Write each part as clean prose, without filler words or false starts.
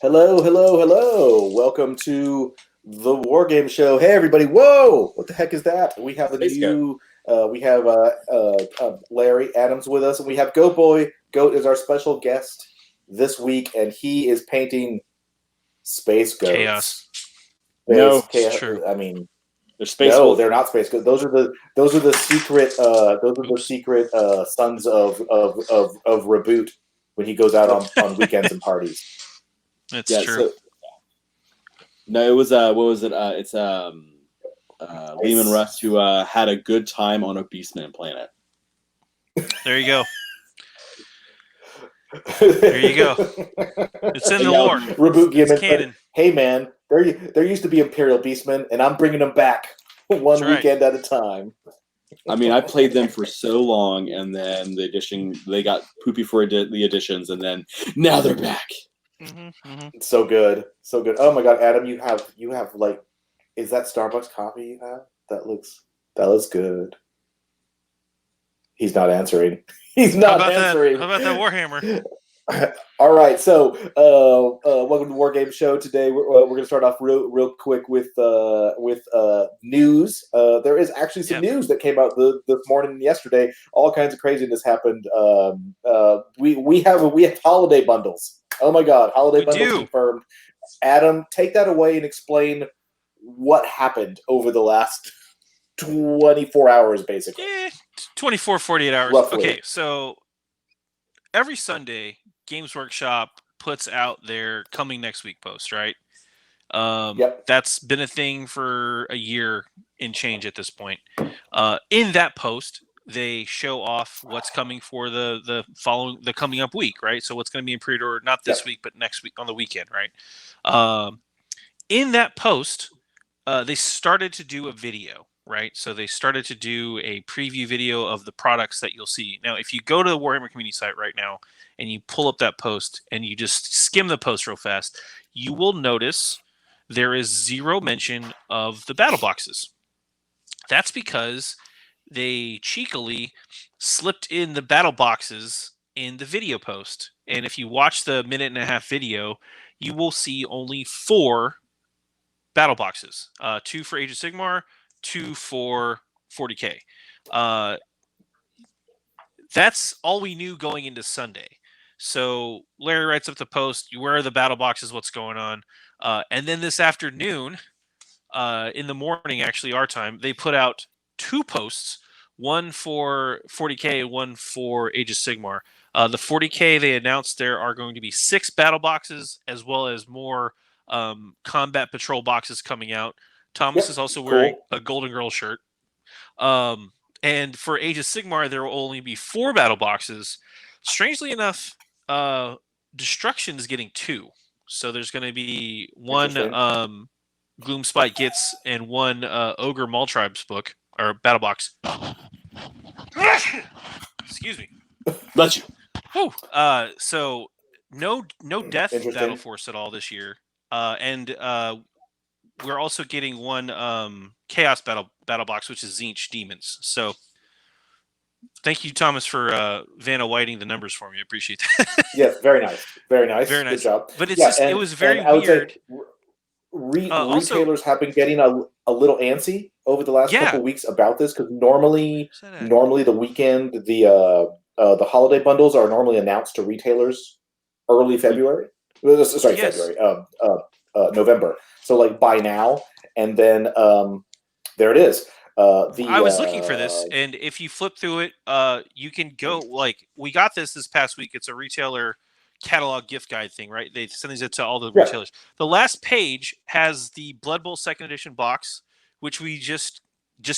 Hello, hello, hello. Welcome to the Wargame Show. Hey, everybody. Whoa! What the heck is that? We have a Space Goat. new, we have Larry Adams with us, and we have Goat Boy. Goat is our special guest this week, and he is painting space Chaos. goats. No, Chaos. true. I mean, They're space no, wolves. they're not space goats. Those are the secret sons of Reboot when he goes out on weekends and parties. That's Yeah, true. No, it was what was it? It's Lehman Russ who had a good time on a Beastman planet. There you go. There you go. It's in the lore. Reboot It's canon. Like, hey man, there used to be Imperial Beastmen, and I'm bringing them back one That's right. weekend at a time. I mean, I played them for so long, and then they got poopy for the additions, and then now they're back. It's so good, so good. Oh my god, Adam, you have like, is that Starbucks coffee you have? That looks good. He's not answering. He's not answering. How about that Warhammer? All right, so welcome to Wargames Show. Today we're going to start off real quick with news. There is actually some news that came out this morning and yesterday. All kinds of craziness happened. We have holiday bundles. Oh my god, holiday bundles confirmed. Adam, take that away and explain what happened over the last 24 hours, basically. 24, 48 hours. Roughly. Okay, so every Sunday, Games Workshop puts out their coming next week post, right? Yep. That's been a thing for a year and change at this point. In that post, they show off what's coming for the coming up week, right? So what's going to be in pre-order not this week, but next week on the weekend, right? In that post, they started to do a video, right? So they started to do a preview video of the products that you'll see. Now, if you go to the Warhammer community site right now and you pull up that post and you just skim the post real fast, you will notice there is zero mention of the battle boxes. That's because they cheekily slipped in the battle boxes in the video post. And if you watch the 1.5-minute video, you will see only 4 battle boxes. 2 for Age of Sigmar, 2 for 40K. That's all we knew going into Sunday. So Larry writes up the post, where are the battle boxes, what's going on? And then this afternoon, in the morning, actually our time, they put out 2 posts, one for 40K, one for Age of Sigmar. The 40K, they announced there are going to be 6 battle boxes, as well as more combat patrol boxes coming out. Thomas is also wearing a Golden Girl shirt. And for Age of Sigmar, there will only be 4 battle boxes. Strangely enough, Destruction is getting 2. So there's going to be 1 Gloomspite Gets and 1 Ogre Maltribes book, or battle box. Excuse me. Bless you. Whew. So no Death Battle Force at all this year. And we're also getting 1 Chaos battle box, which is Tzeentch Demons. So thank you, Thomas, for Vanna Whiting the numbers for me. I appreciate that. Yes, very nice. Very nice. Very nice. Good job. But it's it was very weird. Retailers have been getting a little antsy over the last couple of weeks about this, because normally the weekend, the holiday bundles are normally announced to retailers early February. Sorry, February. November. So like by now, and then there it is. I was looking for this, and if you flip through it, you can go, like, we got this past week. It's a retailer catalog gift guide thing, right? They send these to all the retailers. The last page has the Blood Bowl 2nd edition box, which we just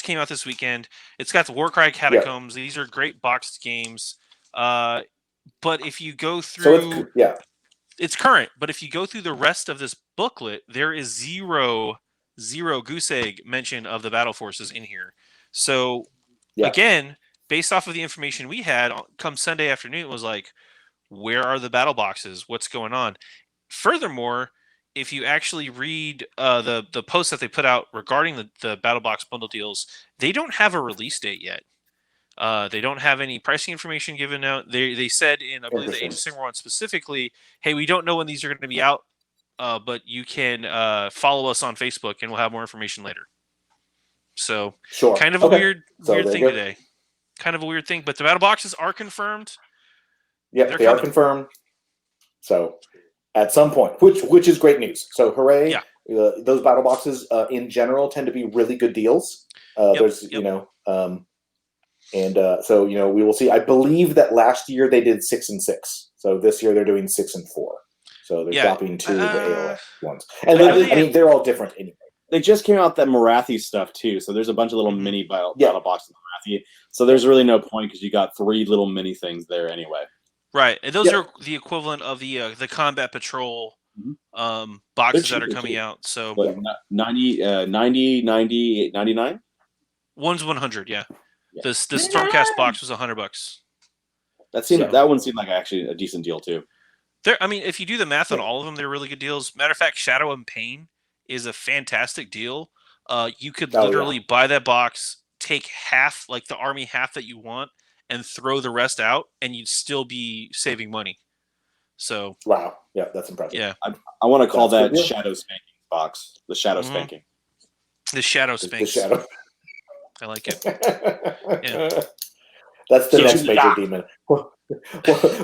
came out this weekend. It's got the Warcry Catacombs. These are great boxed games. But if you go through, it's current. But if you go through the rest of this booklet, there is zero goose egg mention of the battle forces in here. So again, based off of the information we had come Sunday afternoon, it was like, where are the battle boxes? What's going on? Furthermore, if you actually read the posts that they put out regarding the battle box bundle deals, they don't have a release date yet. They don't have any pricing information given out. They said in, I believe, the Age of Sigmar one specifically, hey, we don't know when these are going to be out but you can follow us on Facebook, and we'll have more information later. So, Sure. kind of a weird thing go. today. Kind of a weird thing, but the battle boxes are confirmed. Yep, they are confirmed. So, at some point, which is great news. So, hooray! Yeah. Those battle boxes in general tend to be really good deals. There's so we will see. I believe that last year they did 6 and 6. So this year they're doing 6 and 4. So they're dropping 2 of the AOS ones, and they're all different anyway. They just came out that Marathi stuff too, so there's a bunch of little mini battle boxes of Marathi. So there's really no point because you got 3 little mini things there anyway. Right, and those are the equivalent of the combat patrol boxes that are coming out. So 90, 99? One's 100, yeah. The Stormcast box was $100. That one seemed like actually a decent deal too. I mean, if you do the math on all of them, they're really good deals. Matter of fact, Shadow and Pain is a fantastic deal. You could literally buy that box, take half, like the army half that you want, and throw the rest out, and you'd still be saving money. So wow, yeah, that's impressive. Yeah, I want to call that Shadow Spanking box. The Shadow Spanking. The Shadow Spanking. The Shadow. I like it. Yeah. That's the next major demon.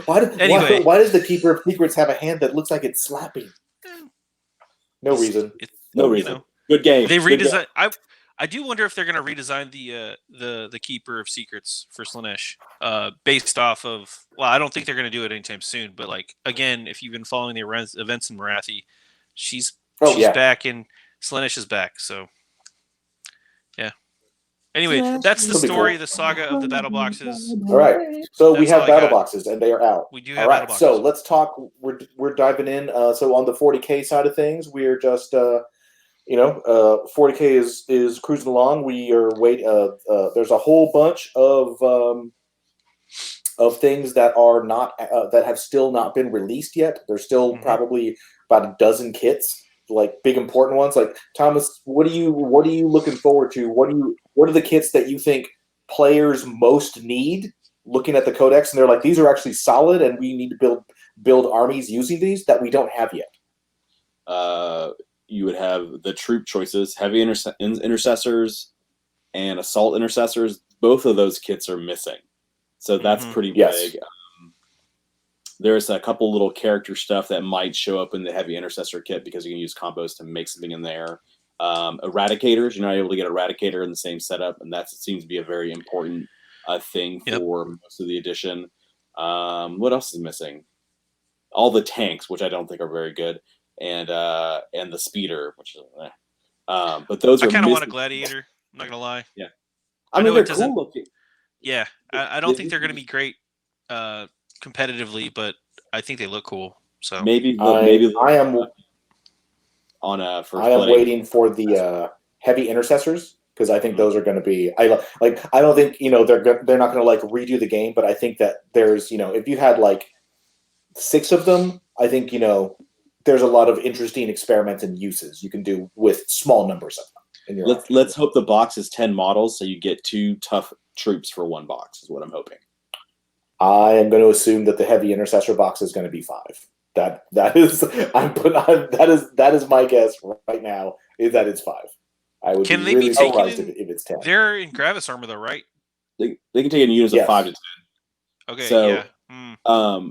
Why does the Keeper of Secrets have a hand that looks like it's slapping? No reason. No reason. Good game. They redesign. I do wonder if they're going to redesign the Keeper of Secrets for Slaanesh, based off of. Well, I don't think they're going to do it anytime soon. But like again, if you've been following the events in Marathi, she's back and Slaanesh is back. So yeah. Anyway, that's the story, the saga of the battle boxes. All right, so we have battle boxes, and they are out. We do have battle boxes. So let's talk. We're diving in. So on the 40K side of things, we're just 40K is cruising along. We are there's a whole bunch of things that are not that have still not been released yet. There's still probably about a dozen kits, like big important ones. Like Thomas, what are you looking forward to? What are the kits that you think players most need? Looking at the codex, and they're like, these are actually solid, and we need to build armies using these that we don't have yet. You would have the troop choices, heavy intercessors and assault intercessors. Both of those kits are missing, so that's pretty big. There's a couple little character stuff that might show up in the heavy intercessor kit because you can use combos to make something in there. Eradicators, you're not able to get Eradicator in the same setup, and that seems to be a very important thing for most of the edition. What else is missing? All the tanks, which I don't think are very good, and the speeder, which is but those I kind of want a gladiator. I'm not gonna lie. Yeah, I know they're cool looking. Yeah, I don't think they're gonna be great competitively, but I think they look cool. So maybe I am waiting for the heavy intercessors, because I think those are going to be. I don't think they're not going to like redo the game, but I think that there's if you had like 6 of them, I think there's a lot of interesting experiments and uses you can do with small numbers of them. Let's hope the box is 10 models, so you get 2 tough troops for 1 box. Is what I'm hoping. I am going to assume that the heavy intercessor box is going to be 5. That is my guess right now, is that it's 5. I would can be really surprised if it's 10. They're in Gravis armor though, right? They can take in units of 5 to 10. Okay, so, yeah.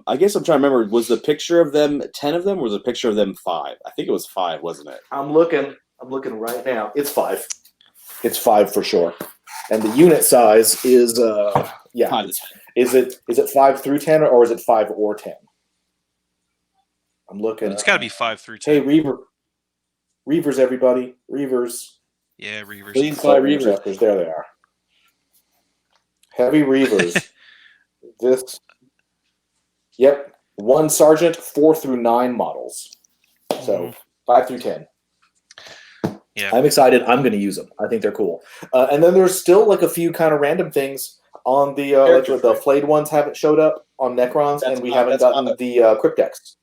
I guess I'm trying to remember. Was the picture of them 10 of them, or was the picture of them 5? I think it was 5, wasn't it? I'm looking right now. It's 5. It's 5 for sure. And the unit size is 5 to 10. Is it 5 through 10, or is it 5 or 10? I'm looking. It's got to be 5 through 10. Hey, Reavers, everybody. Reavers. Yeah, Reavers. Please buy Reavers. There they are. Heavy Reavers. Yep. 1 Sergeant, 4 through 9 models. So 5 through 10. Yeah. I'm excited. I'm going to use them. I think they're cool. And then there's still like a few kind of random things on the the flayed ones haven't showed up on Necrons, and we haven't gotten the Cryptex.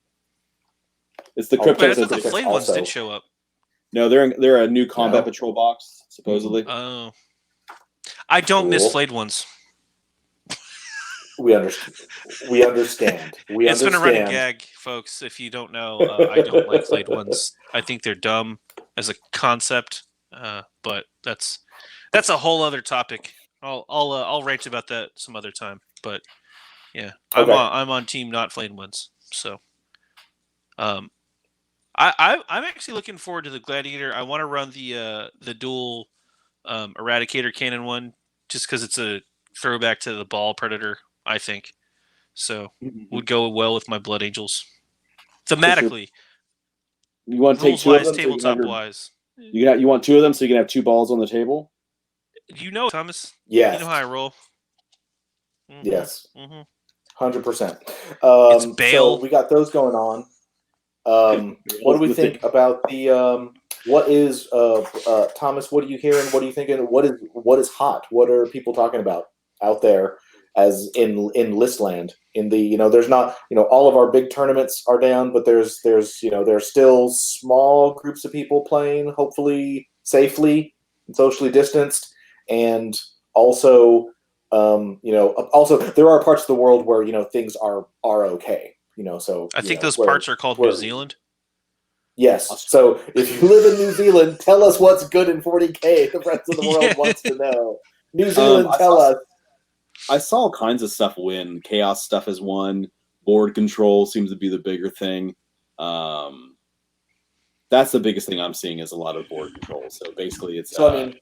It's the Cryptex. I thought the flayed ones did show up. No, they're a new combat patrol box, supposedly. Oh. I don't miss flayed ones. We understand. We understand. It's been a running gag, folks. If you don't know, I don't like flayed ones. I think they're dumb as a concept, but that's a whole other topic. I'll rant about that some other time. But yeah, I'm on team not flayed ones. So, I'm actually looking forward to the Gladiator. I want to run the dual Eradicator cannon one just because it's a throwback to the Ball Predator. I think. So would go well with my Blood Angels. Thematically. You want to take two of them? Tabletop wise. You want two of them so you can have two balls on the table? You know, Thomas. Yes. You know how I roll. Mm-hmm. Yes. 100%. It's bail. So we got those going on. What do we think about the what is Thomas, what are you hearing? What are you thinking? What is hot? What are people talking about out there as in Listland? In the there's not all of our big tournaments are down, but there's still small groups of people playing, hopefully safely and socially distanced, and also also there are parts of the world where things are okay. So I think those parts are called New Zealand. Yes. So if you live in New Zealand, tell us what's good in 40K. The rest of the world wants to know. New Zealand, tell us. I saw all kinds of stuff win. Chaos stuff is one. Board control seems to be the bigger thing. That's the biggest thing I'm seeing is a lot of board control. So basically, it's So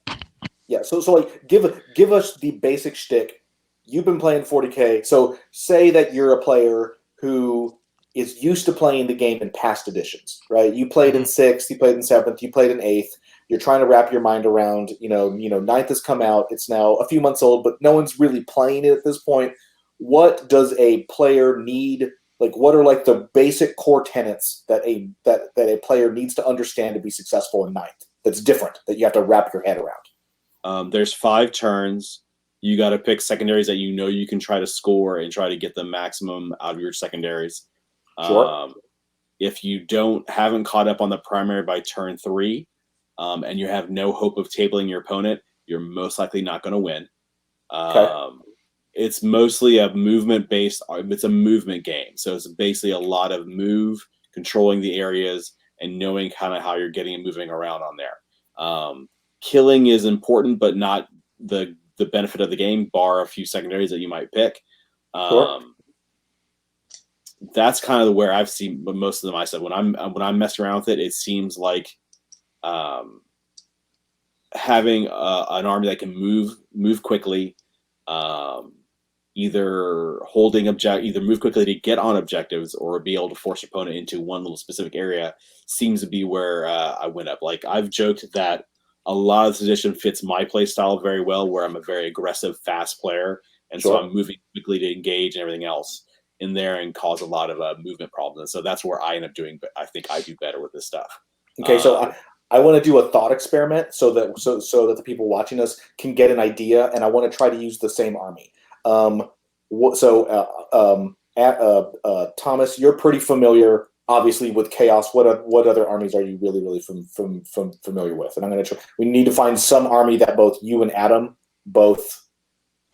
like give us the basic shtick. You've been playing 40K. So say that you're a player who is used to playing the game in past editions, right? You played in 6th, you played in 7th, you played in 8th. You're trying to wrap your mind around, 9th has come out. It's now a few months old, but no one's really playing it at this point. What does a player need? Like, what are like the basic core tenets that a player needs to understand to be successful in 9th? That's different, that you have to wrap your head around. There's 5 turns. You got to pick secondaries that you can try to score and try to get the maximum out of your secondaries. Sure. If you haven't caught up on the primary by turn 3, and you have no hope of tabling your opponent, you're most likely not going to win. It's mostly a movement-based. It's a movement game, so it's basically a lot of move, controlling the areas, and knowing kind of how you're getting and moving around on there. Killing is important, but not the benefit of the game, bar a few secondaries that you might pick. Sure. That's kind of where I've seen most of them. I said when I'm messing around with it, it seems like having an army that can move quickly, either move quickly to get on objectives or be able to force your opponent into one little specific area seems to be where I went up. Like I've joked that a lot of this edition fits my play style very well, where I'm a very aggressive, fast player, and so I'm moving quickly to engage and everything else in there and cause a lot of movement problems. And so that's where I end up doing, but I think I do better with this stuff. Okay, so I want to do a thought experiment so that the people watching us can get an idea, and I want to try to use the same army. Thomas, you're pretty familiar, obviously, with Chaos. What other armies are you really familiar with? And I'm going to try. We need to find some army that both you and Adam both.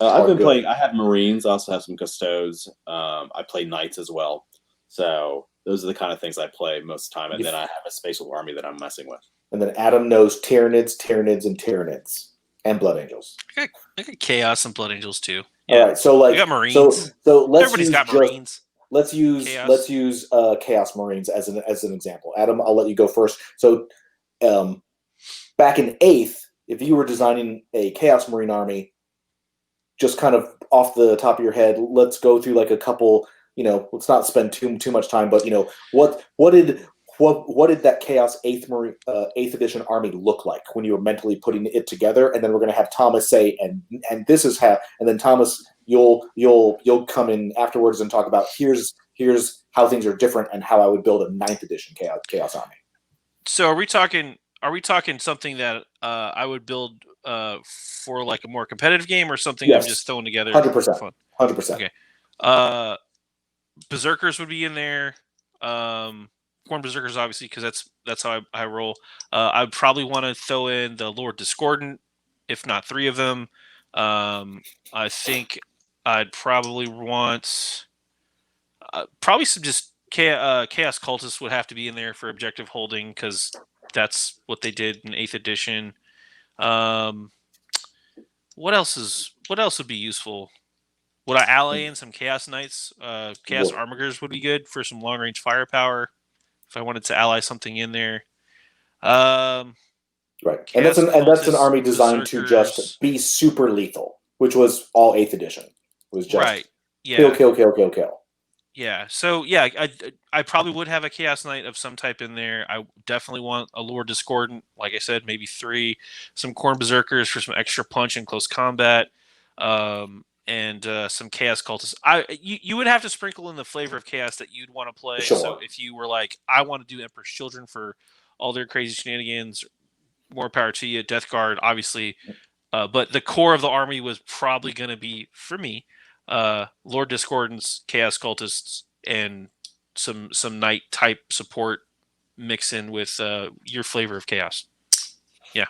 I've been playing. I have Marines. I also have some Custos. I play Knights as well. So those are the kind of things I play most of the time. And then I have a Spatial Army that I'm messing with. And then Adam knows Tyranids, and Blood Angels. I got Chaos and Blood Angels too. Yeah. All right, so like we got Marines. So let's everybody's got Marines. Let's use Chaos Marines as an example. Adam, I'll let you go first. So back in 8th, if you were designing a Chaos Marine army, just kind of off the top of your head, let's go through like a couple. Let's not spend too much time, but what did that Chaos 8th edition army look like when you were mentally putting it together? And then we're going to have Thomas say, and this is how, and then Thomas, you'll come in afterwards and talk about here's how things are different and how I would build a 9th edition Chaos army. So are we talking something that I would build for like a more competitive game, or something I'm just throwing together? 100%. 100%. Okay. Berserkers would be in there. Corn Berserkers, obviously, because that's how I roll. I'd probably want to throw in the Lord Discordant, if not 3 of them. I think I'd probably want probably some just Chaos Cultists would have to be in there for objective holding because that's what they did in 8th edition. What else would be useful? Would I ally in some Chaos Knights? Chaos Armigers would be good for some long range firepower if I wanted to ally something in there. Right, and that's an army designed to just be super lethal, which was all 8th edition. It was just kill. Yeah, so yeah, I probably would have a Chaos Knight of some type in there. I definitely want a Lord Discordant, like I said, maybe 3. Some Khorne Berserkers for some extra punch in close combat, and some Chaos Cultists. You would have to sprinkle in the flavor of Chaos that you'd want to play. Sure. So if you were like, I want to do Emperor's Children for all their crazy shenanigans, more power to you. Death Guard, obviously, but the core of the army was probably going to be, for me, Lord Discordants, Chaos Cultists, and some Knight type support mix in with your flavor of Chaos. Yeah.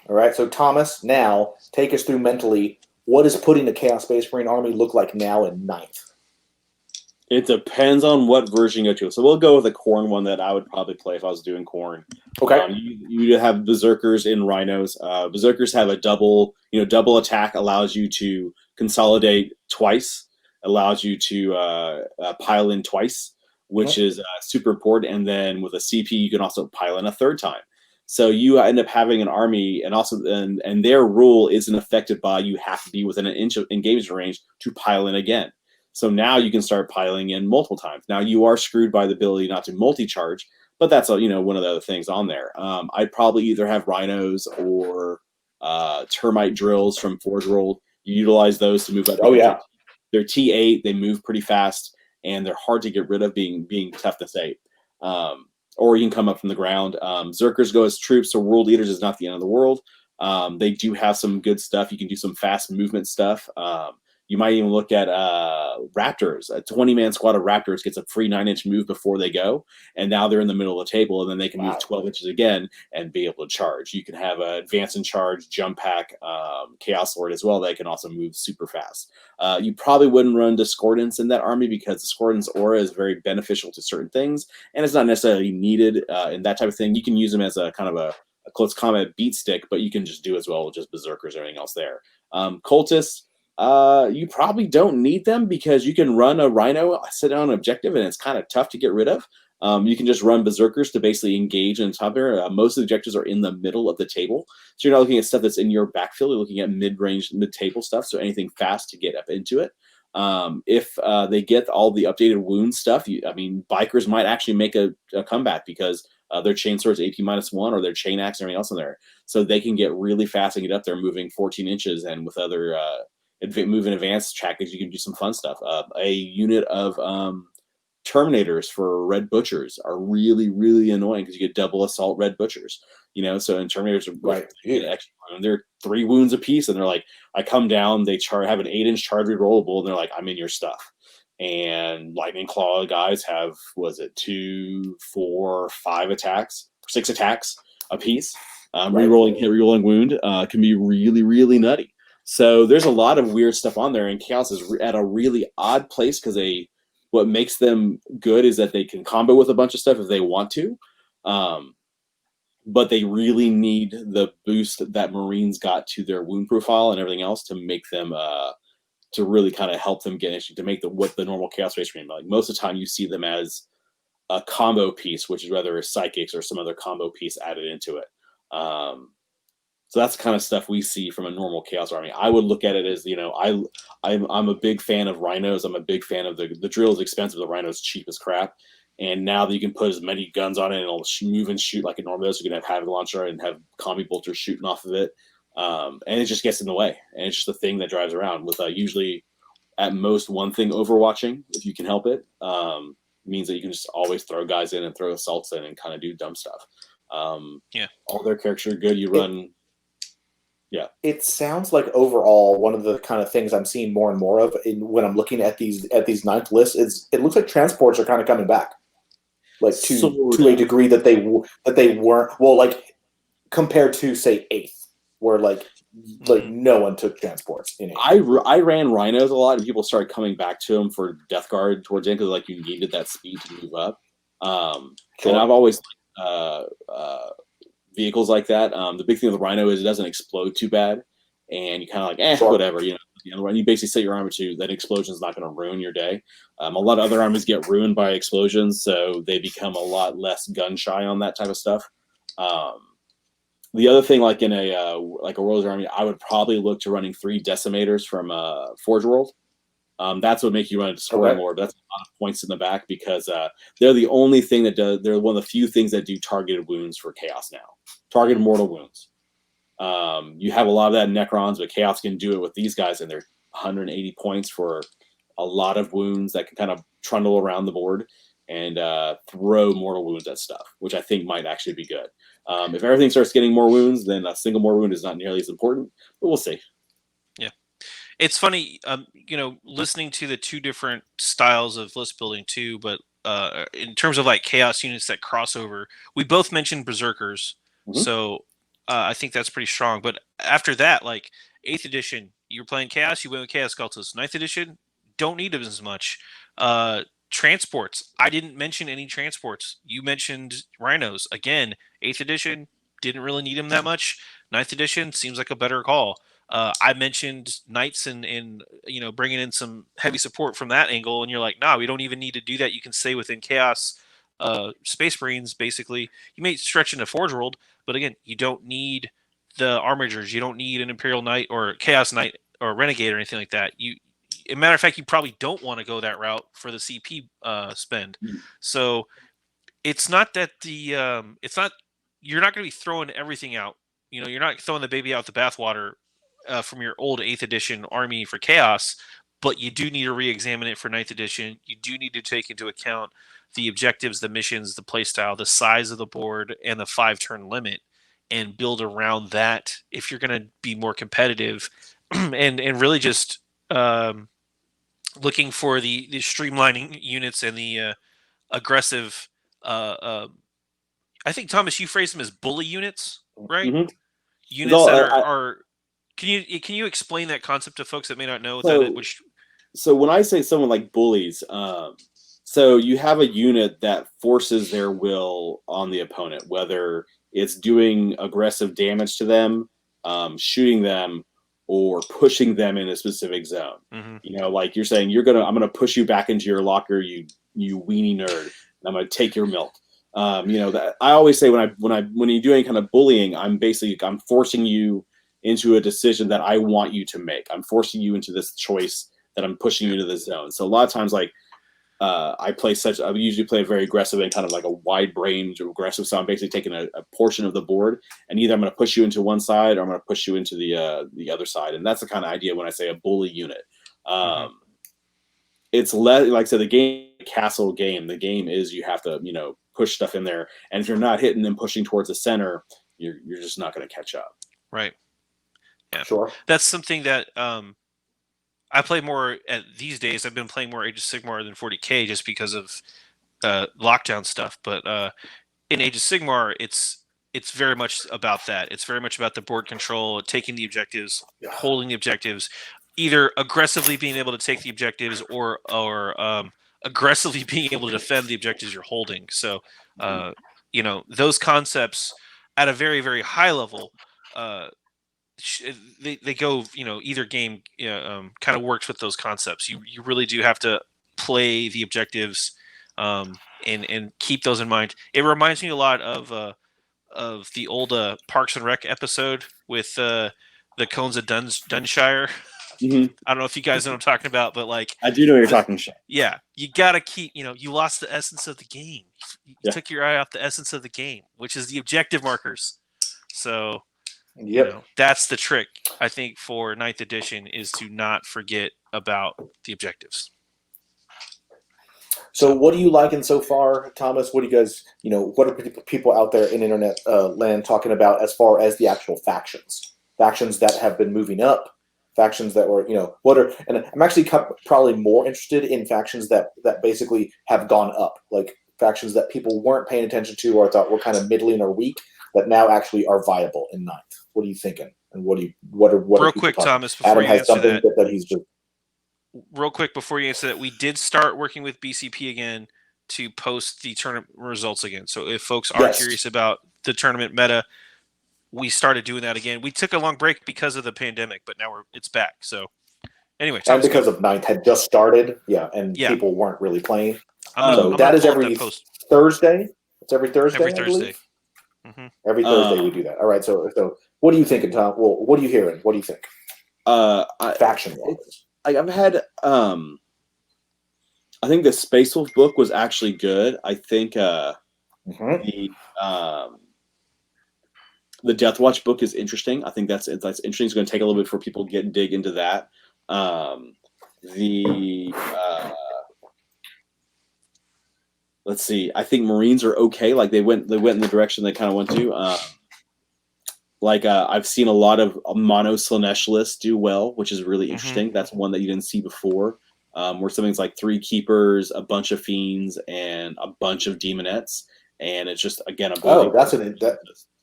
All right. So Thomas, now take us through mentally. What does putting the Chaos Space Marine army look like now in 9th? It depends on what version you go to. So we'll go with the Khorne one that I would probably play if I was doing Khorne. Okay. You have Berserkers in Rhinos. Berserkers have a double attack, allows you to consolidate twice, allows you to pile in twice, which is super important. And then with a CP, you can also pile in a 3rd time. So you end up having an army, and their rule isn't affected by you have to be within an inch of engagement range to pile in again. So now you can start piling in multiple times. Now you are screwed by the ability not to multi-charge, but that's one of the other things on there. I'd probably either have Rhinos or Termite Drills from Forge World. You utilize those to move up. Oh yeah, they're T8. They move pretty fast, and they're hard to get rid of, being toughness 8. Or you can come up from the ground. Zerkers go as troops, so World Eaters is not the end of the world. They do have some good stuff. You can do some fast movement stuff. You might even look at Raptors. A 20-man squad of Raptors gets a free 9-inch move before they go, and now they're in the middle of the table, and then they can move 12 inches again and be able to charge. You can have an advance and charge, jump pack, Chaos Lord as well. They can also move super fast. You probably wouldn't run Discordance in that army because Discordance aura is very beneficial to certain things, and it's not necessarily needed in that type of thing. You can use them as a kind of a close combat beat stick, but you can just do as well with just Berserkers or anything else there. Cultists, you probably don't need them because you can run a Rhino, sit down an objective, and it's kind of tough to get rid of. You can just run Berserkers to basically engage in top there. Most of the objectives are in the middle of the table, so you're not looking at stuff that's in your backfield. You're looking at mid-range, mid-table stuff, so anything fast to get up into it. If they get all the updated wound stuff, Bikers might actually make a comeback because their Chainsword's AP -1 or their Chain Axe and everything else in there, so they can get really fast and get up there moving 14 inches, and with other move in advanced trackage, you can do some fun stuff. A unit of Terminators for Red Butchers are really, really annoying because you get double assault Red Butchers. So in Terminators, right, they're 3 wounds apiece, and they're like, I come down, they have an 8-inch charge rerollable, and they're like, I'm in your stuff. And Lightning Claw guys have, 2, 4, 5 attacks, 6 attacks apiece. Rerolling wound can be really, really nutty. So there's a lot of weird stuff on there, and Chaos is at a really odd place because what makes them good is that they can combo with a bunch of stuff if they want to, but they really need the boost that Marines got to their wound profile and everything else to make them to really kind of help them get into to make what the normal Chaos Race Marine. Like most of the time, you see them as a combo piece, which is whether it's psychics or some other combo piece added into it. So that's the kind of stuff we see from a normal Chaos Army. I would look at it as, I'm a big fan of Rhinos. I'm a big fan of the drill is expensive. The Rhino's cheap as crap. And now that you can put as many guns on it and it'll move and shoot like a normal does, you can have Havoc Launcher and have Combi Bolters shooting off of it. And it just gets in the way. And it's just the thing that drives around with usually at most one thing overwatching, if you can help it, means that you can just always throw guys in and throw assaults in and kind of do dumb stuff. All their characters are good. You run... Yeah, it sounds like overall one of the kind of things I'm seeing more and more of when I'm looking at these 9th lists is it looks like transports are kind of coming back, like to a degree that they weren't, well, like compared to say 8th, where like like no one took transports. I ran rhinos a lot, and people started coming back to them for Death Guard towards the end because like you needed that speed to move up. And I've always vehicles like that. The big thing with the rhino is it doesn't explode too bad, and you kind of like whatever, you know. You basically set your armor to that explosion is not going to ruin your day. A lot of other armies get ruined by explosions, so they become a lot less gun shy on that type of stuff. The other thing, like in a Warlords army, I would probably look to running 3 decimators from Forge World. That's what make you run into scoring more. But that's a lot of points in the back because they're the only thing that does. They're one of the few things that do targeted wounds for Chaos now. Targeted mortal wounds. You have a lot of that in Necrons, but Chaos can do it with these guys, and they're 180 points for a lot of wounds that can kind of trundle around the board and throw mortal wounds at stuff, which I think might actually be good. If everything starts getting more wounds, then a single more wound is not nearly as important, but we'll see. Yeah. It's funny, listening to the 2 different styles of list building too, but in terms of like Chaos units that cross over, we both mentioned Berserkers, so I think that's pretty strong. But after that, like 8th edition, you're playing Chaos, you went with Chaos Cultists. 9th edition, don't need them as much. Transports, I didn't mention any transports. You mentioned rhinos. Again, 8th edition, didn't really need them that much. 9th edition seems like a better call. I mentioned knights and bringing in some heavy support from that angle, and you're like, nah, we don't even need to do that. You can stay within Chaos Space Marines, basically. You may stretch into Forge World, but again, you don't need the Armigers. You don't need an Imperial Knight or Chaos Knight or Renegade or anything like that. As a matter of fact, you probably don't want to go that route for the CP spend. So it's not that you're not going to be throwing everything out. You're not throwing the baby out the bathwater from your old 8th edition army for Chaos, but you do need to re-examine it for 9th edition. You do need to take into account the objectives, the missions, the playstyle, the size of the board, and the 5-turn limit, and build around that if you're going to be more competitive and really just looking for the streamlining units and the aggressive. I think, Thomas, you phrased them as bully units, right? Mm-hmm. Units that are. Can you explain that concept to folks that may not know So when I say someone like bullies, so you have a unit that forces their will on the opponent, whether it's doing aggressive damage to them, shooting them, or pushing them in a specific zone. Like you're saying, I'm gonna push you back into your locker, you weenie nerd, and I'm gonna take your milk. That I always say when you do any kind of bullying, I'm forcing you into a decision that I want you to make. I'm forcing you into this choice that I'm pushing you into this zone. So a lot of times, like I usually play very aggressive and kind of like a wide range of aggressive. So I'm basically taking a portion of the board, and either I'm going to push you into one side or I'm going to push you into the other side. And that's the kind of idea when I say a bully unit. It's like I said, the castle game. The game is you have to push stuff in there, and if you're not hitting them pushing towards the center, you're just not going to catch up. Right. Yeah. Sure. That's something that I play more these days. I've been playing more Age of Sigmar than 40K just because of lockdown stuff. But in Age of Sigmar, it's very much about that. It's very much about the board control, taking the objectives, holding the objectives, either aggressively being able to take the objectives or aggressively being able to defend the objectives you're holding. So, those concepts at a very, very high level, they go, either game kind of works with those concepts. You really do have to play the objectives and keep those in mind. It reminds me a lot of the old Parks and Rec episode with the Cones of Dunshire. Mm-hmm. I don't know if you guys know what I'm talking about, but like I do know what you're talking about. Yeah, you gotta keep. You lost the essence of the game. You took your eye off the essence of the game, which is the objective markers. So, that's the trick. I think for 9th edition is to not forget about the objectives. So what are you liking so far, Thomas? What do you guys, what are people out there in internet land talking about as far as the actual factions? Factions that have been moving up, factions that were, and I'm actually probably more interested in factions that basically have gone up, like factions that people weren't paying attention to or thought were kind of middling or weak, that now actually are viable in 9th. What are you thinking? And what are real quick, Thomas, before Adam you has answer something that he's just real quick before you answer that, we did start working with BCP again to post the tournament results again. So if folks are curious about the tournament meta, we started doing that again. We took a long break because of the pandemic, but now it's back. So anyway, and because of Ninth had just started, people weren't really playing. That is every Thursday. It's every Thursday. Every Thursday. Mm-hmm. Every Thursday we do that. All right. So what are you thinking, Tom? Well, what are you hearing? What do you think? Faction-wise. I've had I think the Space Wolf book was actually good. I think the Death Watch book is interesting. I think that's interesting. It's going to take a little bit for people to dig into that. Let's see. I think Marines are okay. Like they went in the direction they kind of went to. I've seen a lot of mono Slanesh lists do well, which is really interesting. That's one that you didn't see before. Where something's like 3 keepers, a bunch of fiends, and a bunch of demonettes, and it's just again a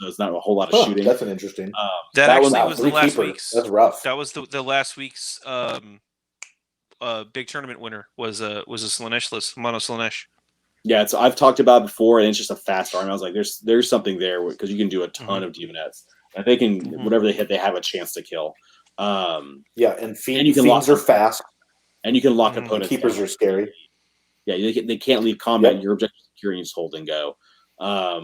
there's not a whole lot of shooting. That's an interesting. That actually was the last week's. That's rough. That was the last week's big tournament winner was a Slanesh list, mono Slanesh. Yeah, I've talked about it before, and it's just a fast arm. I was like, there's something there because you can do a ton of demonettes. And they can whatever they hit, they have a chance to kill. And fiends are fast. And you can lock opponents. Keepers are scary. Yeah, they can't leave combat. Your objective is secure, and you just hold and go. I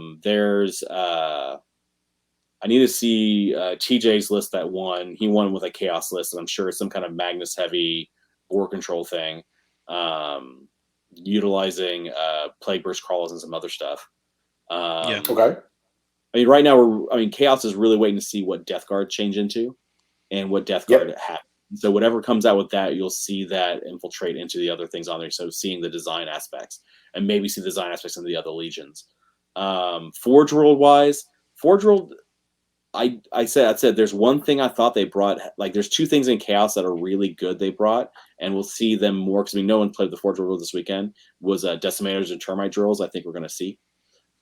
need to see TJ's list that won. He won with a chaos list, and I'm sure it's some kind of Magnus heavy war control thing, utilizing plague burst crawlers and some other stuff. Okay. I mean, right now chaos is really waiting to see what Death Guard change into, and what Death Guard happens. So whatever comes out with that, you'll see that infiltrate into the other things on there. So seeing the design aspects, and maybe see the design aspects in the other legions. Forge World wise, Forge World, I said there's one thing I thought they brought. Like there's 2 things in Chaos that are really good they brought, and we'll see them more because no one played the Forge World this weekend. Was Decimators and Termite drills. I think we're going to see.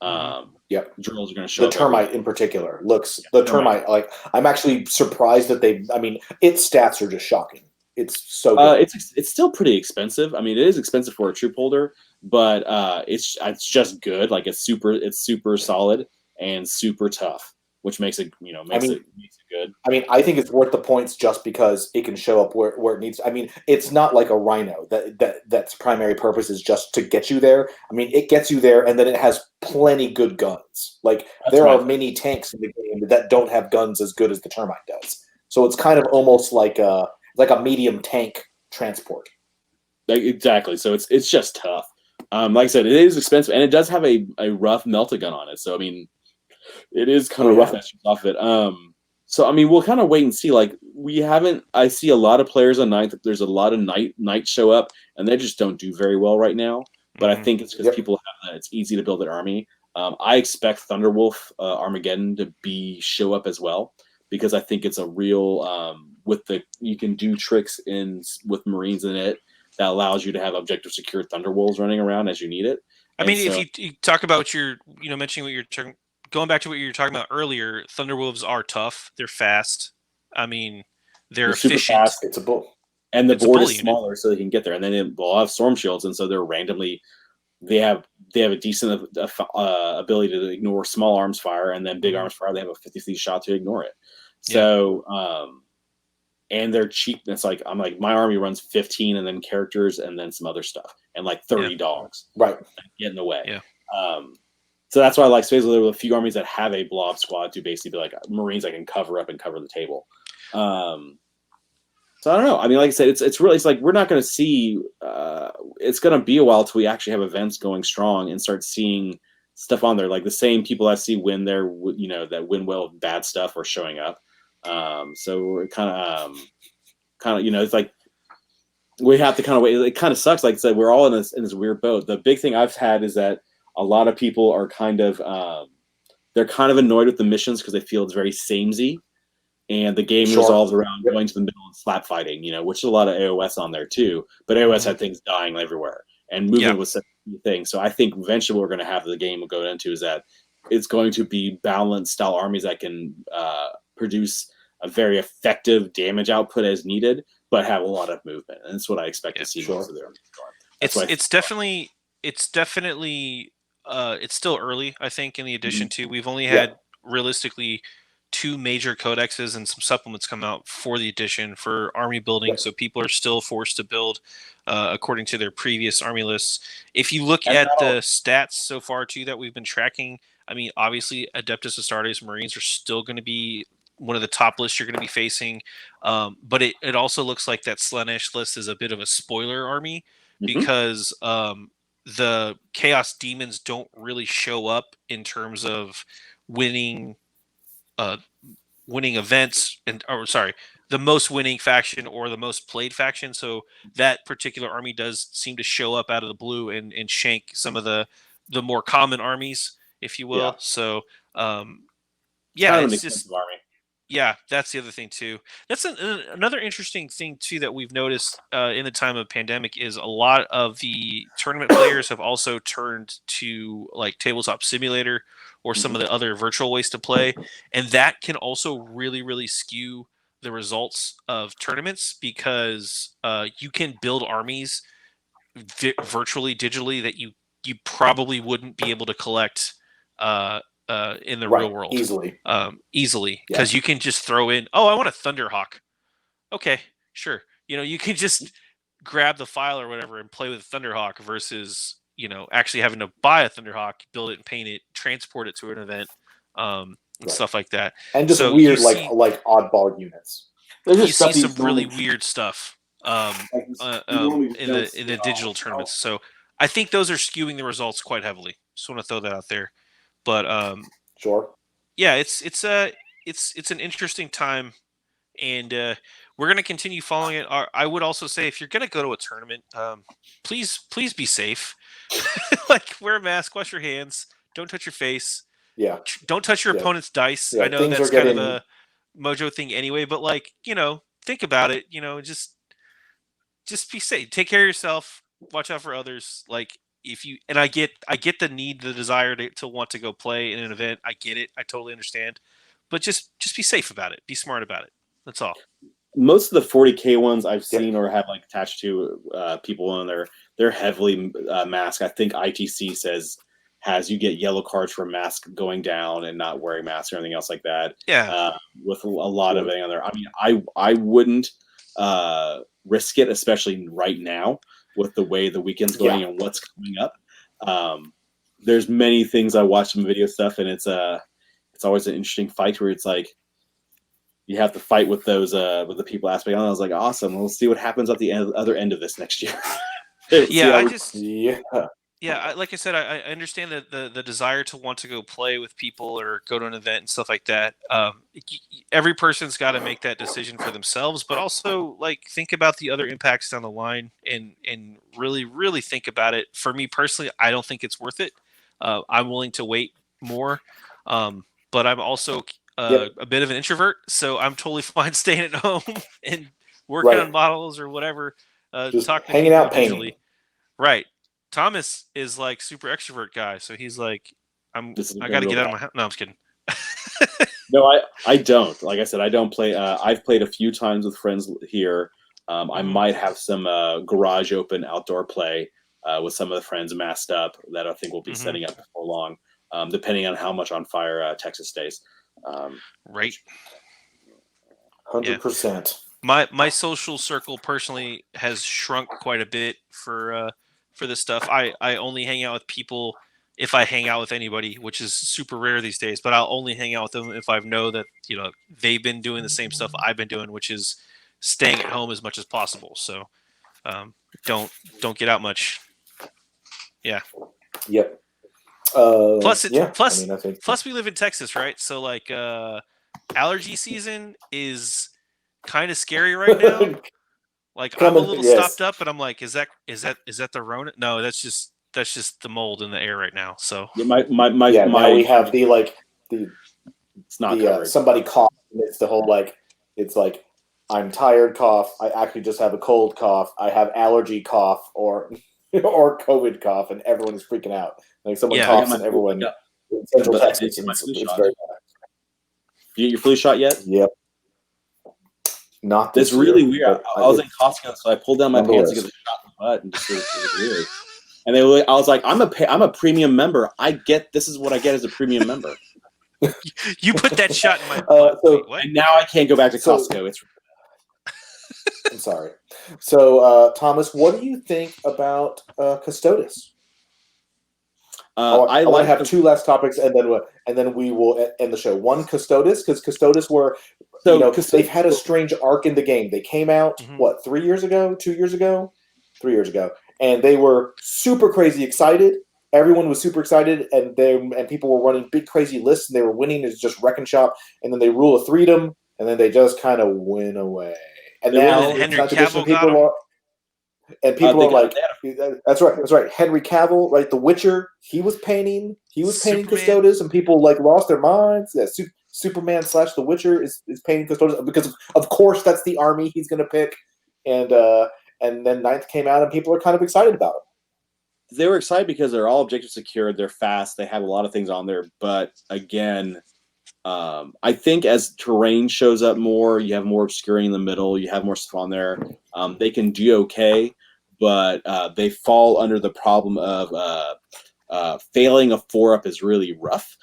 Drills are going to show the termite in particular termite like I'm actually surprised that its stats are just shocking. It's so good. It's still pretty expensive. I mean, it is expensive for a troop holder, but it's just good. Like it's super solid and super tough, which makes it makes it good. I mean, I think it's worth the points just because it can show up where it needs. I mean, it's not like a Rhino that's primary purpose is just to get you there. I mean, it gets you there, and then it has plenty good guns. Like there are many tanks in the game that don't have guns as good as the termite does. So it's kind of almost like a medium tank transport. Exactly. So it's just tough. Like I said, it is expensive, and it does have a rough meltagun on it. So I mean, it is kind of rough off of it. So I mean, we'll kind of wait and see. Like I see a lot of players on Ninth. There's a lot of Knights show up, and they just don't do very well right now. But I think it's because people have that. It's easy to build an army. I expect Thunderwolf Armageddon to show up as well because I think it's a real you can do tricks with Marines in it that allows you to have objective secure Thunderwolves running around as you need it. I mean, if you talk about mentioning what you're talking. Going back to what you were talking about earlier, Thunderwolves are tough. They're fast. I mean, they're efficient. Super fast. It's a bull. And the board is smaller, so they can get there. And then they'll have storm shields, and so they have a decent ability to ignore small arms fire, and then big arms fire. They have a 50-50 shot to ignore it. So, and they're cheap. It's like my army runs 15, and then characters, and then some other stuff, and like 30 dogs. Right, get in the way. Yeah. So that's why I like Space. There were a few armies that have a blob squad to basically be like Marines that can cover up and cover the table. So I don't know. I mean, like I said, it's like we're not going to see. It's going to be a while till we actually have events going strong and start seeing stuff on there. Like the same people I see win there, that win well with bad stuff are showing up. So we're kind of, it's like we have to kind of wait. It kind of sucks. Like I said, we're all in this weird boat. The big thing I've had is that a lot of people are kind of they're kind of annoyed with the missions because they feel it's very samey, and the game resolves around going to the middle and slap fighting, which is a lot of AOS on there too. But AOS had things dying everywhere, and movement was such a thing. So I think eventually what we're going to have the game will go into is that it's going to be balanced style armies that can produce a very effective damage output as needed, but have a lot of movement. And that's what I expect to see most of their armies. It's definitely it's still early, I think, in the edition too. We've only had realistically 2 major codexes and some supplements come out for the edition for army building, so people are still forced to build according to their previous army lists. If you look at the stats so far too that we've been tracking, I mean, obviously Adeptus Astartes Marines are still going to be one of the top lists you're going to be facing, but it also looks like that Slaanesh list is a bit of a spoiler army because the Chaos Demons don't really show up in terms of winning events the most winning faction or the most played faction. So that particular army does seem to show up out of the blue and shank some of the more common armies, if you will. So it's just army. Yeah, that's the other thing too. That's another interesting thing too that we've noticed in the time of pandemic is a lot of the tournament players have also turned to like Tabletop Simulator or some of the other virtual ways to play, and that can also really, really skew the results of tournaments because you can build armies virtually, digitally that you probably wouldn't be able to collect in the real world easily because you can just throw in, I want a Thunderhawk. Okay, sure. You can just grab the file or whatever and play with Thunderhawk versus actually having to buy a Thunderhawk, build it and paint it, transport it to an event, and stuff like that. And just weird like oddball units. You see some really weird stuff in the digital tournaments. So I think those are skewing the results quite heavily. Just want to throw that out there. But sure. Yeah, it's an interesting time, and we're going to continue following it. I would also say if you're going to go to a tournament, please be safe. Like wear a mask, wash your hands, don't touch your face. Yeah. Don't touch your opponent's dice. I know that's kind of a mojo thing anyway, but think about it. Just be safe. Take care of yourself. Watch out for others. Like. I get the need, the desire to want to go play in an event. I get it. I totally understand. But just be safe about it. Be smart about it. That's all. Most of the 40K ones I've seen or have attached to people on they're heavily masked. I think ITC has you get yellow cards for mask going down and not wearing masks or anything else like that. Yeah. With a lot of it on there. I mean, I wouldn't risk it, especially right now. With the way the weekend's going and what's coming up, there's many things I watch some video stuff, and it's always an interesting fight where it's like you have to fight with those with the people aspect. And I was like, awesome. We'll see what happens at the other end of this next year. Like I said, I understand that the desire to want to go play with people or go to an event and stuff like that. Every person's got to make that decision for themselves, but also think about the other impacts down the line and really, really think about it. For me personally, I don't think it's worth it. I'm willing to wait more, but I'm also a bit of an introvert, so I'm totally fine staying at home and working on models or whatever. Just talking hanging out, painting. Right. Thomas is super extrovert guy, so he's like, I got to get out of my house. No, I'm just kidding. No, I don't. Like I said, I don't play. I've played a few times with friends here. I might have some garage open outdoor play with some of the friends masked up that I think we'll be setting up before long, depending on how much on fire Texas stays. Right. 100%. My social circle personally has shrunk quite a bit for this stuff. I only hang out with people if I hang out with anybody, which is super rare these days, but I'll only hang out with them if I know that, they've been doing the same stuff I've been doing, which is staying at home as much as possible. So don't get out much. Yeah. Yep. Plus we live in Texas, right? So allergy season is kind of scary right now. I'm a little stopped up, and I'm like, is that the Rona? No, that's just the mold in the air right now. So now we have the it's not somebody cough. It's the whole it's I'm tired cough. I actually just have a cold cough. I have allergy cough or COVID cough, and everyone is freaking out. Someone coughs and everyone. In Central Texas, it's very bad. You get your flu shot yet? Yep. Not this this really year, weird. I was in Costco, so I pulled down my pants to get the shot in the butt, and just it was weird. And I was like, I'm a premium member. I get this is what I get as a premium member. You put that shot in my butt. And now I can't go back to Costco. I'm sorry. So, Thomas, what do you think about Custodes? I want to have two last topics, and then we will end the show. One, Custodes, because Custodes were, they've had a strange arc in the game. They came out 3 years ago, 2 years ago, 3 years ago, and they were super crazy excited. Everyone was super excited, and people were running big crazy lists, and they were winning as just wreck and shop. And then they rule of freedom, and then they just kind of went away. And now Henry Cavill got him. And people are like, that's right. Henry Cavill, right? The Witcher, he was painting Custodes, and people like lost their minds. Yeah, Superman / The Witcher is painting Custodes because of course that's the army he's going to pick. And then Ninth came out, and people are kind of excited about it. They were excited because they're all objective secured. They're fast. They have a lot of things on there. But again, I think as terrain shows up more, you have more obscuring in the middle. You have more stuff on there. They can do okay, but they fall under the problem of failing a 4-up is really rough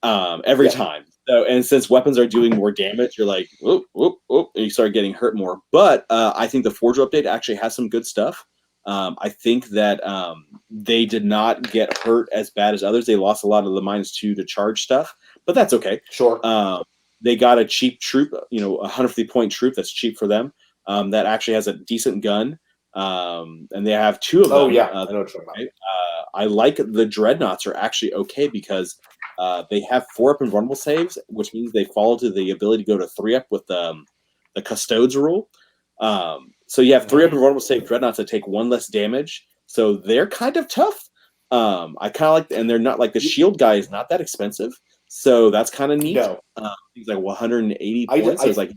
every time. So, and since weapons are doing more damage, you're like, whoop, whoop, whoop, and you start getting hurt more. But I think the Forge update actually has some good stuff. I think that they did not get hurt as bad as others. They lost a lot of the -2 to charge stuff, but that's okay. Sure. They got a cheap troop, a 150-point troop that's cheap for them. That actually has a decent gun, and they have 2 of them. Oh yeah, I know what you're talking about. I like the dreadnoughts are actually okay because they have 4-up invulnerable saves, which means they fall to the ability to go to 3-up with the Custodes rule. So you have 3-up invulnerable save dreadnoughts that take 1 less damage, so they're kind of tough. I kind of like, and they're not like the shield guy is not that expensive, so that's kind of neat. No. He's like 180 points. So it's like,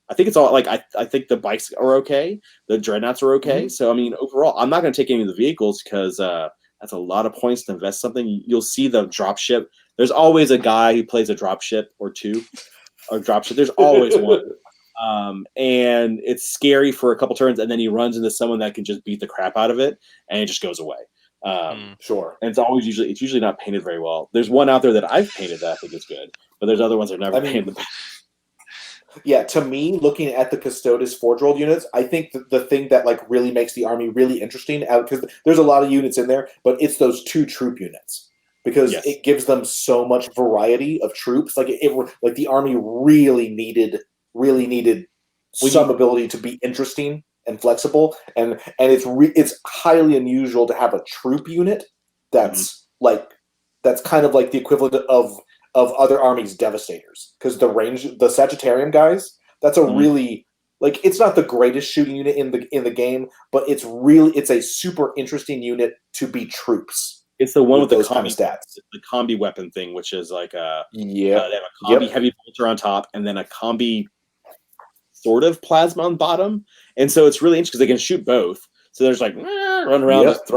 I think it's all like I think the bikes are okay, the dreadnoughts are okay. So I mean, overall, I'm not going to take any of the vehicles because that's a lot of points to invest something. You'll see the dropship. There's always a guy who plays a dropship or two, or dropship. There's always one. And it's scary for a couple turns, and then he runs into someone that can just beat the crap out of it, and it just goes away. Sure. And it's usually not painted very well. There's one out there that I've painted that I think is good, but there's other ones that are never painted the best. Yeah, to me, looking at the Custodes Forge-rolled units, I think the thing that like really makes the army really interesting, because there's a lot of units in there, but it's those 2 troop units. Because it gives them so much variety of troops. Like like the army really needed some ability to be interesting and flexible, and it's highly unusual to have a troop unit that's that's kind of like the equivalent of other armies' devastators, because the Sagittarium guys, that's a really like, it's not the greatest shooting unit in the game, but it's a super interesting unit to be troops. It's the one with those the kind of stats. The combi weapon thing, which is like they have a combi heavy bolter on top, and then a combi sort of plasma on bottom, and so it's really interesting because they can shoot both. So there's like run around just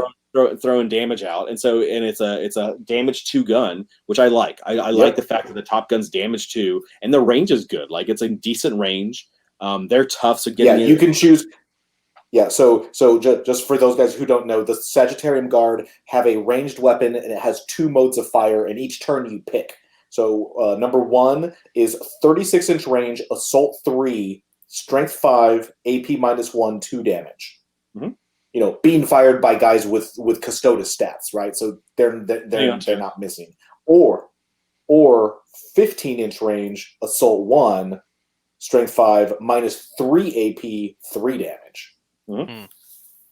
throwing damage out, and it's a damage 2 gun, which I like. I like the fact that the top gun's damage 2, and the range is good. Like, it's a decent range. They're tough, so you can choose. Yeah, so just for those guys who don't know, the Sagittarium Guard have a ranged weapon, and it has 2 modes of fire, and each turn you pick. So number 1 is 36-inch range, assault 3, strength 5, AP -1, 2 damage. Being fired by guys with Custodes stats, right? So they're not missing. Or 15-inch range, assault 1, strength 5, -3 AP, 3 damage.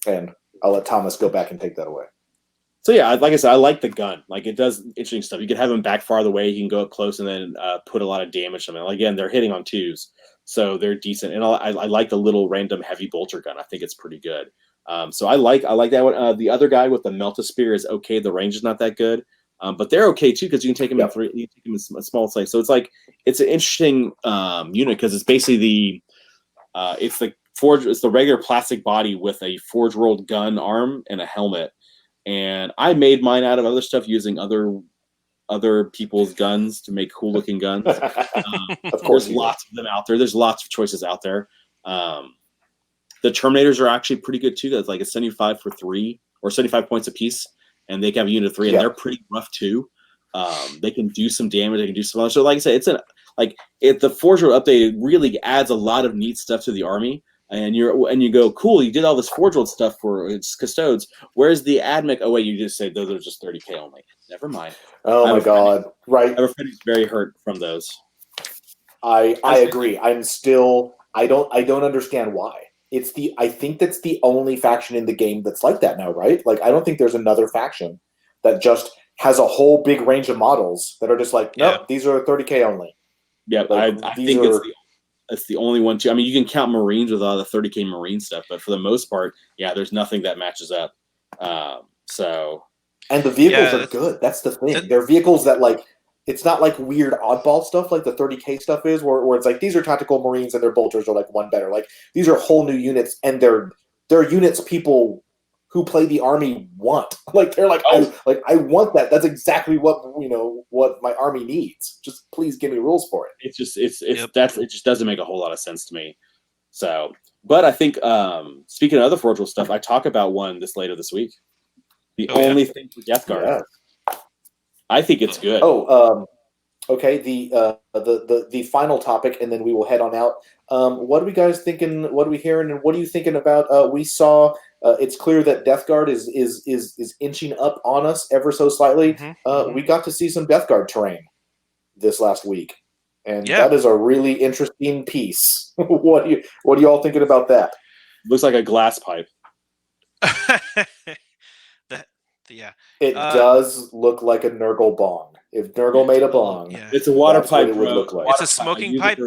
And I'll let Thomas go back and take that away. So yeah, like I said, I like the gun. Like, it does interesting stuff. You can have him back farther away. You can go up close and then put a lot of damage on them. Again, they're hitting on 2s, so they're decent. And I like the little random heavy bolter gun. I think it's pretty good. So I like that one. The other guy with the Melta Spear is okay. The range is not that good, but they're okay too, because you can take them in 3. You can take them in a small size. So it's like, it's an interesting unit, because it's basically it's the forge. It's the regular plastic body with a forge rolled gun arm and a helmet. And I made mine out of other stuff using other other people's guns to make cool looking guns. Of course, there's lots of them out there. There's lots of choices out there. The Terminators are actually pretty good too. That's like a 75 for 3 or 75 points a piece, and they can have a unit of 3, and they're pretty rough too. They can do some damage. They can do some other. So, like I said, the Forge World update really adds a lot of neat stuff to the army. And you go, cool, you did all this Forge World stuff for its custodes. Where's the admech? Oh wait, you just say those are just 30K only. Never mind. Oh my god! Right. I have a friend who's very hurt from those. I agree. I don't understand why. I think that's the only faction in the game that's like that now, right? Like, I don't think there's another faction that just has a whole big range of models that are just like, nope, these are 30K only. Yeah, like, I think it's the only one too. I mean, you can count Marines with all the 30K Marine stuff, but for the most part, there's nothing that matches up. And the vehicles are good. That's the thing. They're vehicles that, like, it's not like weird oddball stuff like the 30K stuff is, where it's like these are tactical Marines and their bolters are like one better. Like, these are whole new units, and they're units people who play the army want. Like, they're like, I want that. That's exactly what my army needs. Just please give me rules for it. It just doesn't make a whole lot of sense to me. So, but I think speaking of other Forge World stuff, I talk about one later this week. The only thing for Death Guard. Yeah. I think it's good. Okay. The final topic, and then we will head on out. What are we guys thinking? What are we hearing? And what are you thinking about? We saw. It's clear that Death Guard is inching up on us ever so slightly. We got to see some Death Guard terrain this last week, and that is a really interesting piece. What are you all thinking about that? Looks like a glass pipe. It does look like a Nurgle bong. If Nurgle made a bong, it's a water pipe. It would look like. It's a smoking pipe.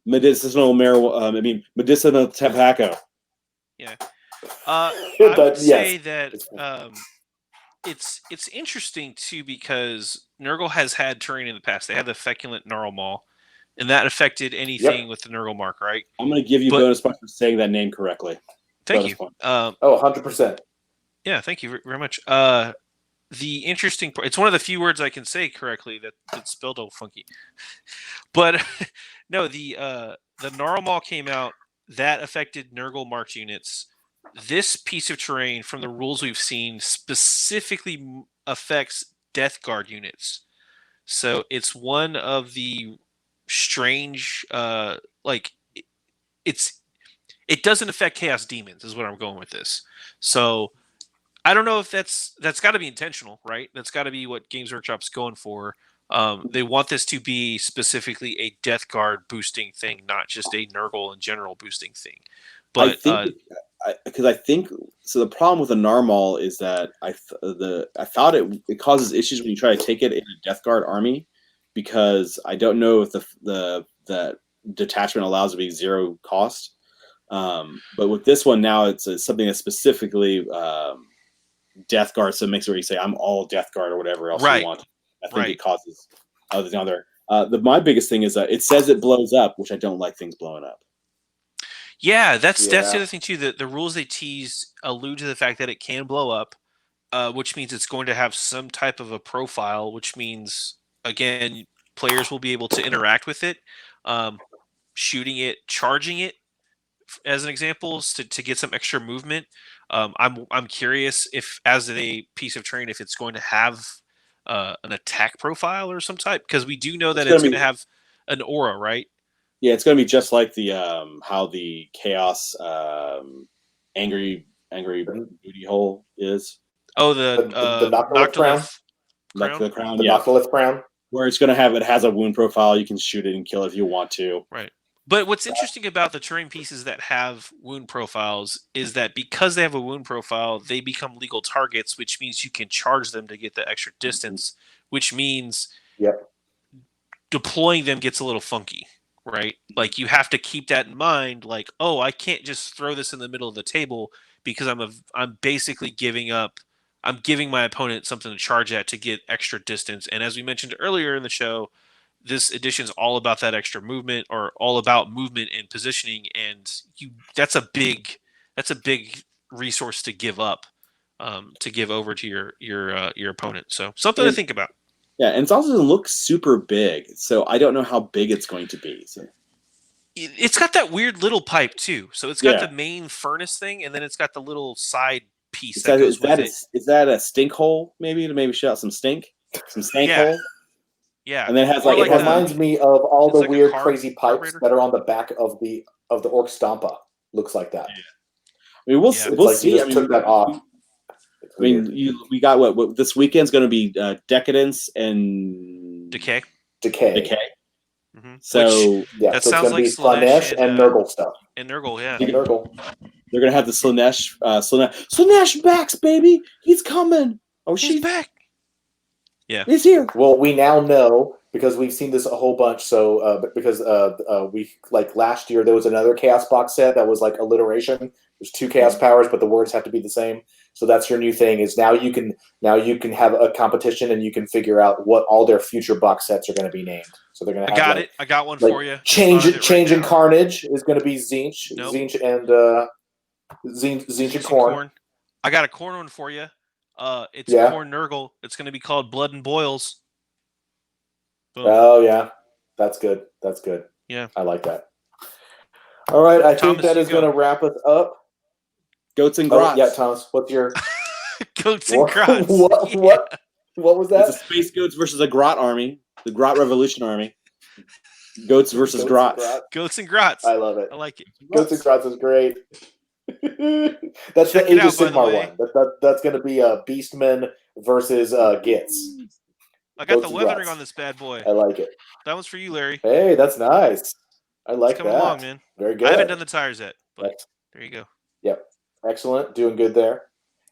Medicinal marijuana. Medicinal tobacco. Yeah. I would say that it's interesting too, because Nurgle has had terrain in the past. They had the feculent Gnarl Maul, and that affected anything with the Nurgle mark, right? I'm going to give you bonus points for saying that name correctly. Thank you. 100%. Yeah, thank you very much. The interesting part, it's one of the few words I can say correctly that's spelled all funky. But no, the Gnarl Maul came out, that affected Nurgle marked units. This piece of terrain, from the rules we've seen, specifically affects Death Guard units. So it's one of the strange, it doesn't affect Chaos Demons, is what I'm going with this. So I don't know if that's got to be intentional, right? That's got to be what Games Workshop's going for. They want this to be specifically a Death Guard boosting thing, not just a Nurgle in general boosting thing. But I think so. The problem with the Narmal is that I thought it causes issues when you try to take it in a Death Guard army, because I don't know if the detachment allows it to be 0 cost. But with this one now, it's something that's specifically Death Guard, so it makes it where you say I'm all Death Guard or whatever else you want. I think it causes other. My biggest thing is that it says it blows up, which I don't like things blowing up. Yeah, that's the other thing too. The rules they tease allude to the fact that it can blow up, which means it's going to have some type of a profile, which means, again, players will be able to interact with it, shooting it, charging it, as an example, to get some extra movement. I'm curious if, as a piece of terrain, if it's going to have an attack profile or some type, because we do know that it's going to have an aura, right? Yeah, it's going to be just like the how the Chaos angry booty hole is. Oh, the Noctilith crown. The crown, the Noctilith crown, where it's going to have, it has a wound profile. You can shoot it and kill it if you want to. Right. But what's interesting about the terrain pieces that have wound profiles is that because they have a wound profile, they become legal targets, which means you can charge them to get the extra distance, which means deploying them gets a little funky, right? Like, you have to keep that in mind. Like, oh, I can't just throw this in the middle of the table because I'm basically giving my opponent something to charge at to get extra distance. And as we mentioned earlier in the show, this edition is all about that extra movement, or all about movement and positioning, and that's a big resource to give up, to give over to your opponent. So something to think about. Yeah, and it also doesn't look super big, so I don't know how big it's going to be. So. It's got that weird little pipe too. So it's got the main furnace thing, and then it's got the little side piece that goes with it. Is that a stink hole? Maybe to shout out some stank hole. Yeah, and then it has it reminds me of all the weird, crazy pipes that are on the back of the Orc Stampa. Looks like that. Yeah. I mean, we'll see. You just took that off. I mean, we got what this weekend's going to be Decadence and Decay. Mm-hmm. So so it's going to be Slaanesh and Nurgle stuff. And Nurgle, yeah. And Nurgle. They're going to have the Slaanesh backs, baby. He's coming. Oh, she's back. Yeah, he's here. Well, we now know because we've seen this a whole bunch. So because we last year there was another Chaos box set that was like alliteration. There's 2 Chaos powers, but the words have to be the same. So that's your new thing. Is now you can have a competition and you can figure out what all their future box sets are going to be named. So they're going to have. I got one for you. Change and Carnage is going to be Tzeentch, Tzeentch and Tzeentch and Khorne. I got a Khorne one for you. It's Khorne Nurgle. It's going to be called Blood and Boils. Boom. Oh yeah, that's good. Yeah, I like that. All right, I think that is going to wrap us up. Goats and Grots. Yeah, Thomas, what's your Goats and Grots? What was that? It's a Space Goats versus a Grot army. The Grot Revolution army. Goats versus Grots. Goats and Grots. I love it. I like it. Goats and Grots is great. That's the Age of Sigmar one. That's going to be Beastmen versus Gits. I got the weathering on this bad boy. I like it. That one's for you, Larry. Hey, that's nice. I like that. Along, man. Very good. I haven't done the tires yet, but there you go. Yep. Excellent. Doing good there.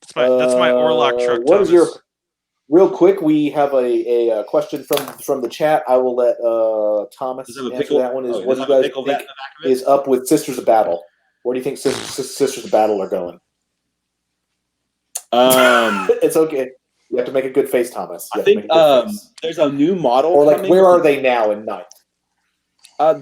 That's my Orlok truck. What is your real quick? We have a question from the chat. I will let Thomas answer that one. What do you guys think is up with Sisters of Battle? Where do you think Sisters of Battle are going? It's okay. You have to make a good face, Thomas. I think there's a new model. Or where are they now in ninth?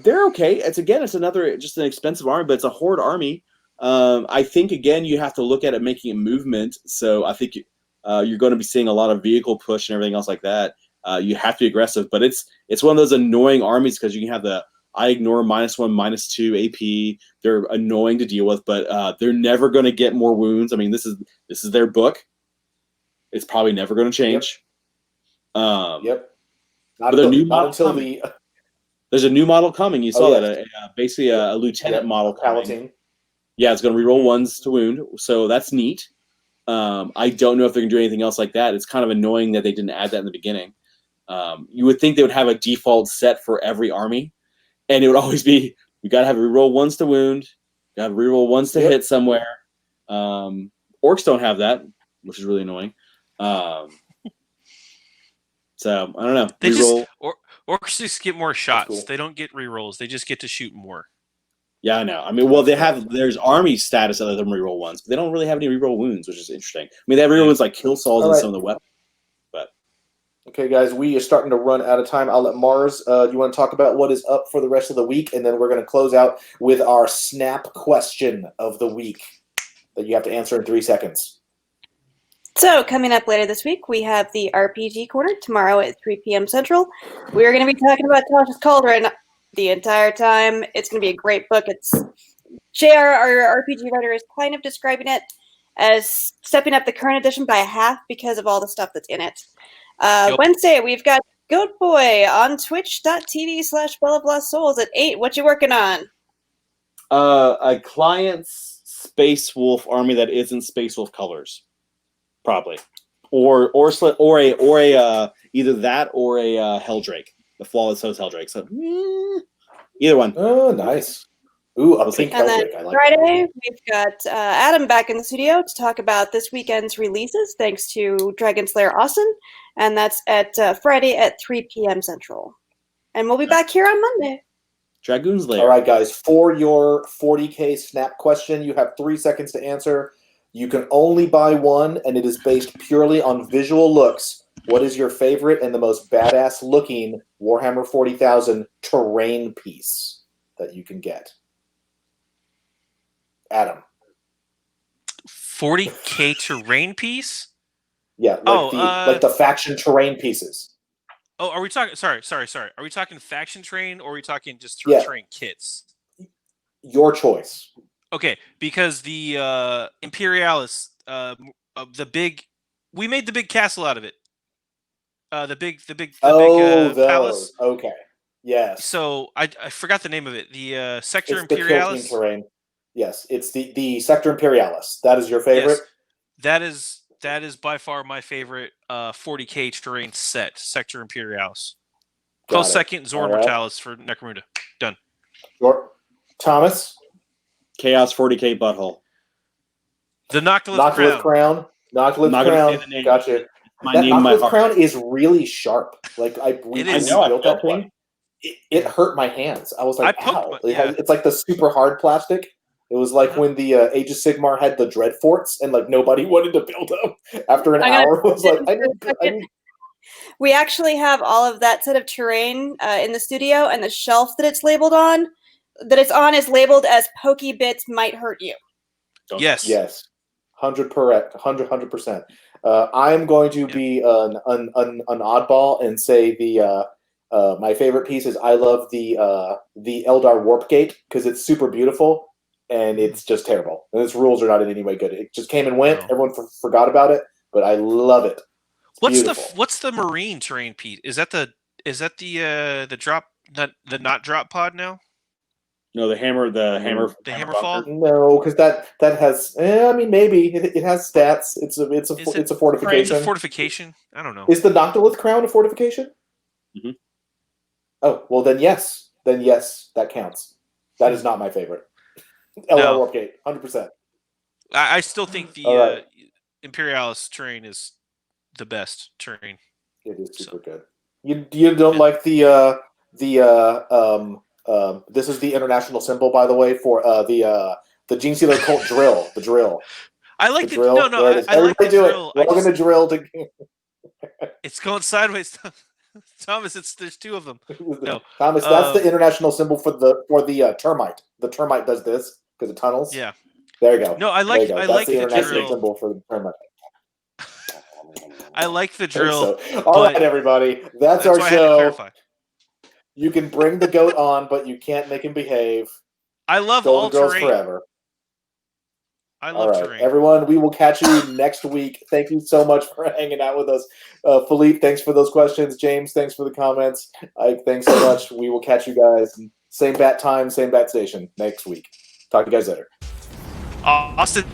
They're okay. It's another just an expensive army, but it's a horde army. I think again you have to look at it making a movement. So I think you're going to be seeing a lot of vehicle push and everything else like that. You have to be aggressive, but it's one of those annoying armies because you can have the I ignore -1, -2 AP. They're annoying to deal with, but they're never going to get more wounds. I mean, this is their book. It's probably never going to change. Yep. There's a new model coming. You saw that. Basically, a lieutenant model coming. Palatine. Yeah, it's going to reroll 1s to wound, so that's neat. I don't know if they're going to do anything else like that. It's kind of annoying that they didn't add that in the beginning. You would think they would have a default set for every army, and it would always be, we got to have reroll 1s to wound, got to reroll 1s to hit somewhere. Orcs don't have that, which is really annoying. So, I don't know. Orcs just get more shots. Cool. They don't get rerolls. They just get to shoot more. Yeah, I know. I mean, well, there's army status that let them reroll 1s, but they don't really have any reroll wounds, which is interesting. I mean, they have reroll wounds like kill saws and some of the weapons. But okay, guys, we are starting to run out of time. I'll let Mars. You want to talk about what is up for the rest of the week, and then we're going to close out with our snap question of the week that you have to answer in 3 seconds. So, coming up later this week, we have the RPG Corner tomorrow at 3 p.m. Central. We're going to be talking about Tasha's Cauldron the entire time. It's going to be a great book. JR, our RPG writer, is kind of describing it as stepping up the current edition by half because of all the stuff that's in it. Wednesday, we've got Goat Boy on twitch.tv/BellofLostSouls at 8. What you working on? A client's Space Wolf army that isn't Space Wolf colors. Probably, or either that or a Helldrake, the Flawless Host Helldrake. So either one. Oh, nice. Ooh, a pink Helldrake. I like Friday, we've got Adam back in the studio to talk about this weekend's releases, thanks to Dragon Slayer Austin, and that's at Friday at 3 p.m. Central. And we'll be back here on Monday. Dragoon's Lair. All right, guys. For your 40K snap question, you have 3 seconds to answer. You can only buy one, and it is based purely on visual looks. What is your favorite and the most badass looking Warhammer 40,000 terrain piece that you can get? Adam. 40K terrain piece? Yeah, like the faction terrain pieces. Oh, are we talking? Sorry. Are we talking faction terrain, or are we talking just terrain kits? Your choice. Okay, because the Imperialis, we made the big castle out of it. The big palace. Okay. Yes. So I forgot the name of it. The Sector it's Imperialis. The terrain. Yes, it's the Sector Imperialis. That is your favorite. Yes, that is by far my favorite 40k terrain set. Sector Imperialis. Close second, Zord Mortalis for Necromunda. Done. Sure. Thomas. Chaos 40k Butthole. The Noctilith Crown. Noctilith Crown. Gotcha. That Noctilith Crown is really sharp. Like we built that thing. It hurt my hands. I was like, ow. It's like the super hard plastic. It was like when the Age of Sigmar had the Dread Forts and like nobody wanted to build them. After an hour, it was like, I need... We actually have all of that set of terrain in the studio, and the shelf that it's labeled on, is labeled as Pokey Bits Might Hurt You. Yes. 100%. I'm going to be an oddball and say my favorite piece is I love the Eldar Warp Gate because it's super beautiful and it's just terrible. And its rules are not in any way good. It just came and went. Everyone forgot about it, but I love it. What's the marine terrain piece? Is that the drop not drop pod now? No, the hammer fall. No, because that has. I mean, maybe it has stats. It's a fortification. It's a fortification. I don't know. Is the Noctilith Crown a fortification? Mm-hmm. Oh well, then yes, that counts. That is not my favorite. LL Warpgate, 100%. I still think the Imperialis terrain is the best terrain. It is super good. You don't like the this is the international symbol, by the way, for the Gene Stealer cult drill. The drill. I like the drill. No, I like the drill. Welcome to drill. It's going sideways, Thomas. There's two of them. No, Thomas, that's the international symbol for the termite. The termite does this because it tunnels. Yeah. There you go. No, I like that's the international drill. symbol for the termite. I like the drill. All right, everybody. That's our show. You can bring the goat on, but you can't make him behave. I love Golden Girls terrain. forever. I love terrain. Everyone, we will catch you next week. Thank you so much for hanging out with us. Philippe, thanks for those questions. James, thanks for the comments. Thanks so much. We will catch you guys. Same bat time, same bat station next week. Talk to you guys later. Austin.